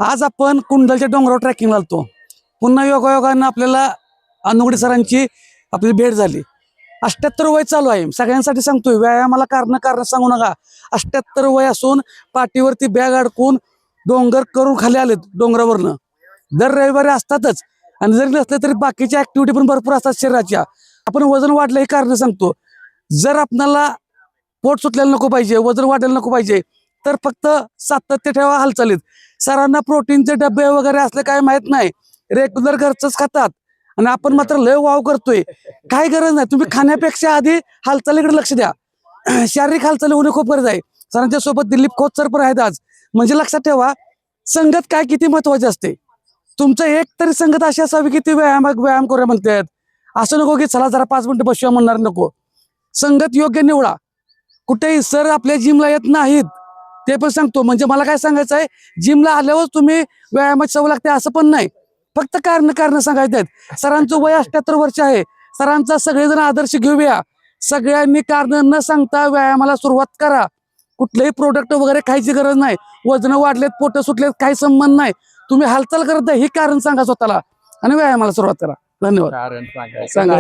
आज आपण कुंडलच्या डोंगरावर ट्रॅकिंगला आलतो. पुन्हा योगायोगानं आपल्याला अनुगडे सरांची आपली भेट झाली. 78 वय चालू आहे. सगळ्यांसाठी सांगतोय, व्यायामाला कारण सांगू नका. 78 वय असून पाठीवरती बॅग अडकून डोंगर करून खाली आलेत डोंगरावरनं. दर रविवारी असतातच, आणि जरी नसले तरी बाकीच्या ऍक्टिव्हिटी पण भरपूर असतात शरीराच्या. आपण वजन वाढलं हे कारण सांगतो. जर आपल्याला पोट सुटलेलं नको पाहिजे, वजन वाढलेलं नको पाहिजे, तर फक्त सातत्य ठेवा हालचालीत. सरांना प्रोटीनचे डबे वगैरे असले काय माहित नाही, रेग्युलर घरचंच खातात. आणि आपण मात्र लय वाव करतोय. काय गरज नाही, तुम्ही खाण्यापेक्षा आधी हालचालीकडे लक्ष द्या. शारीरिक हालचाली होणे खूप गरज आहे. सरांच्या सोबत दिलीप खोत सर पण आहेत आज. म्हणजे लक्षात ठेवा, संगत काय किती महत्वाची असते. तुमचं एक तरी संगत अशी असावी की ती व्यायाम करूया म्हणतात. असं नको की चला जरा 5 मिनिटं बसूया म्हणणार, नको. संगत योग्य निवडा. कुठेही सर आपल्या जिमला येत नाहीत ते पण सांगतो. म्हणजे मला काय सांगायचं आहे, जिमला आल्यावर तुम्ही व्यायामाची सवय लागते असं पण नाही. फक्त कारण सांगायचे आहेत. सरांचं वय 78 वर्ष आहे. सरांचा सगळेजण आदर्श घेऊया. सगळ्यांनी कारण न सांगता व्यायामाला सुरुवात करा. कुठलेही प्रोडक्ट वगैरे खायची गरज नाही. वजन वाढलेत, पोट सुटलेत, काही संबंध नाही. तुम्ही हालचाल करत ही कारण सांगा स्वतःला आणि व्यायामाला सुरुवात करा. धन्यवाद. कारण सांगा.